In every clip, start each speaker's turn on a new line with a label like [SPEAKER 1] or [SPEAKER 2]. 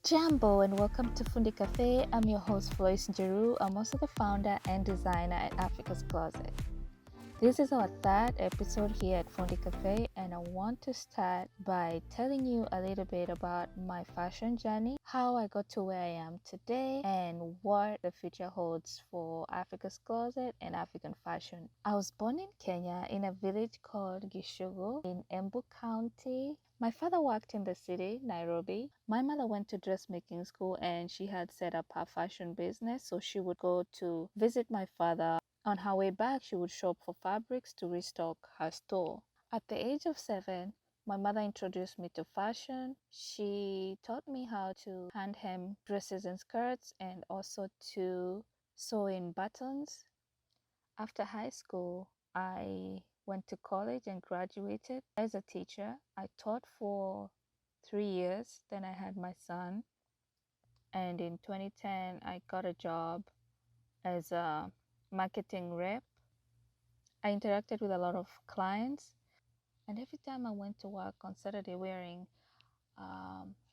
[SPEAKER 1] Jambo and welcome to Fundi Cafe. I'm your host Floise Njeru. I'm also the founder and designer at Africa's Closet. This is our third episode here at Fundi Cafe, and I want to start by telling you a little bit about my fashion journey, how I got to where I am today, and what the future holds for Africa's Closet and African fashion. I was born in Kenya in a village called Gishugu in Embu County. My father worked in the city, Nairobi. My mother went to dressmaking school and she had set up her fashion business, so she would go to visit my father. On her way back, she would shop for fabrics to restock her store. At the age of 7, my mother introduced me to fashion. She taught me how to hand hem dresses and skirts and also to sew in buttons. After high school, I went to college and graduated as a teacher. I taught for 3 years, then I had my son. And in 2010, I got a job as a marketing rep. I interacted with a lot of clients, and every time I went to work on Saturday wearing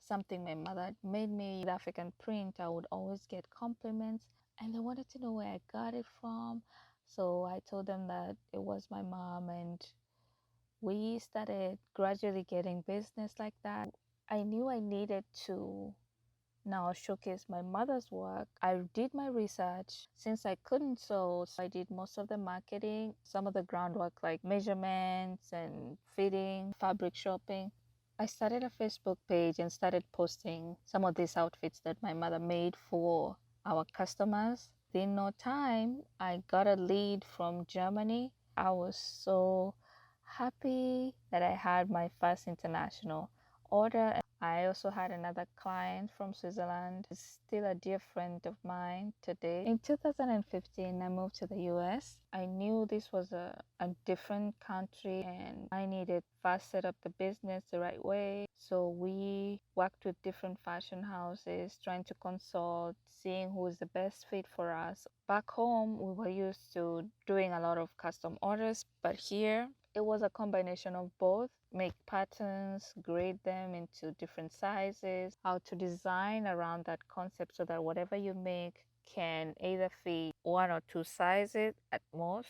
[SPEAKER 1] something my mother made me, African print, I would always get compliments, and they wanted to know where I got it from. So I told them that it was my mom, and we started gradually getting business like that. I knew I needed to now showcase my mother's work. I did my research. Since I couldn't sew, so I did most of the marketing, some of the groundwork like measurements and fitting, fabric shopping. I started a Facebook page and started posting some of these outfits that my mother made for our customers. In no time, I got a lead from Germany. I was so happy that I had my first international order. I also had another client from Switzerland, still a dear friend of mine today. In 2015, I moved to the US. I knew this was a different country and I needed first set up the business the right way. So we worked with different fashion houses, trying to consult, seeing who is the best fit for us. Back home, we were used to doing a lot of custom orders, but here it was a combination of both. Make patterns, grade them into different sizes, how to design around that concept so that whatever you make can either fit one or two sizes at most.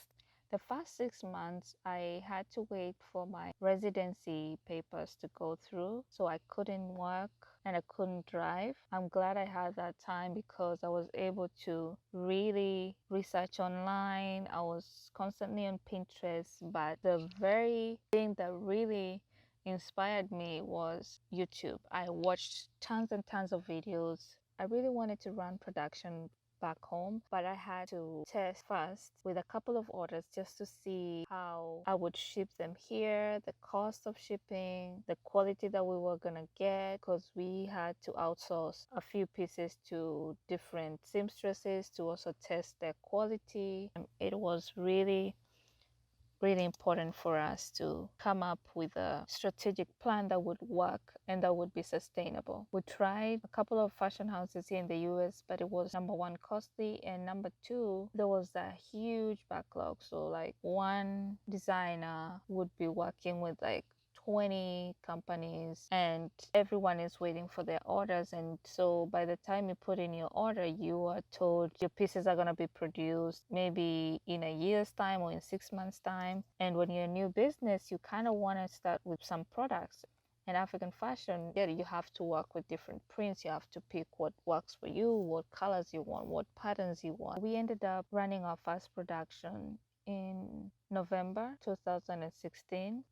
[SPEAKER 1] The first 6 months, I had to wait for my residency papers to go through, so I couldn't work and I couldn't drive. I'm glad I had that time because I was able to really research online. I was constantly on Pinterest, but the very thing that really inspired me was YouTube. I watched tons and tons of videos. I really wanted to run production back home, but I had to test first with a couple of orders just to see how I would ship them here, the cost of shipping, the quality that we were gonna get, because we had to outsource a few pieces to different seamstresses to also test their quality. It was really important for us to come up with a strategic plan that would work and that would be sustainable. We tried a couple of fashion houses here in the US, but it was number one, costly, and number two, there was a huge backlog. So like one designer would be working with like 20 companies and everyone is waiting for their orders, and so by the time you put in your order you are told your pieces are going to be produced maybe in a year's time or in 6 months time. And when you're a new business, you kind of want to start with some products. In African fashion, yeah, you have to work with different prints. You have to pick what works for you, what colors you want, what patterns you want. We ended up running our first production in November 2016.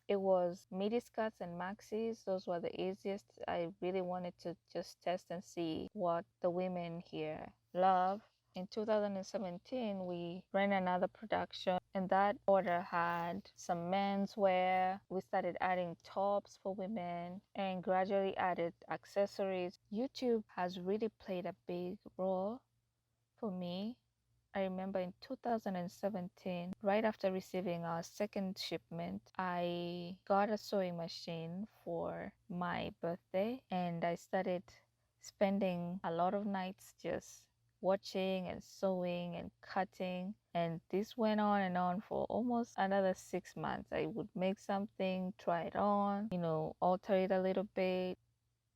[SPEAKER 1] It was midi skirts and maxis. Those were the easiest. I really wanted to just test and see what the women here love. In 2017, we ran another production, and that order had some menswear. We started adding tops for women and gradually added accessories. YouTube has really played a big role for me. I remember in 2017, right after receiving our second shipment, I got a sewing machine for my birthday and I started spending a lot of nights just watching and sewing and cutting. And this went on and on for almost another 6 months. I would make something, try it on, alter it a little bit,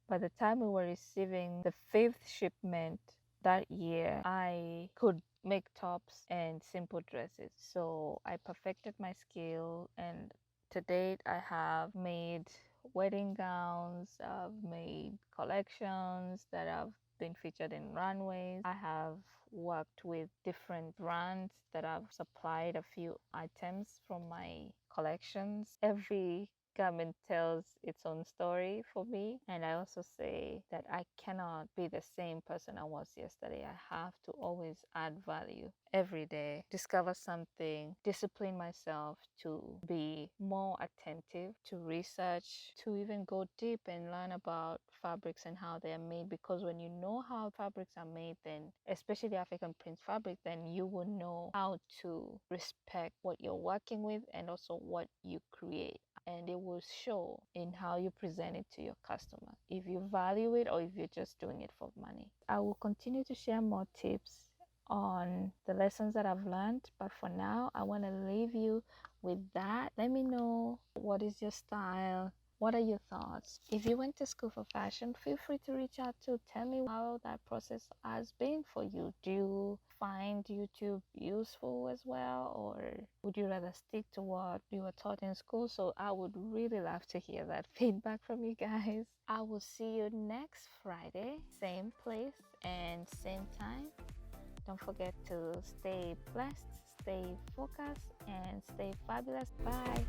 [SPEAKER 1] By the time we were receiving the fifth shipment that year, I could make tops and simple dresses. So I perfected my skill, and to date, I have made wedding gowns, I've made collections that have been featured in runways. I have worked with different brands that have supplied a few items from my collections. Every garment tells its own story for me, and I also say that I cannot be the same person I was yesterday. I have to always add value every day, discover something, discipline myself to be more attentive to research, to even go deep and learn about fabrics and how they are made. Because when you know how fabrics are made, then especially African print fabric, then you will know how to respect what you're working with and also what you create, and it will show in how you present it to your customer, if you value it or if you're just doing it for money. I will continue to share more tips on the lessons that I've learned, but for now I want to leave you with that. Let me know, what is your style? What are your thoughts? If you went to school for fashion, feel free to reach out to tell me how that process has been for you. Do you find YouTube useful as well, or would you rather stick to what you were taught in school? So I would really love to hear that feedback from you guys. I will see you next Friday, same place and same time. Don't forget to stay blessed, stay focused, and stay fabulous. Bye.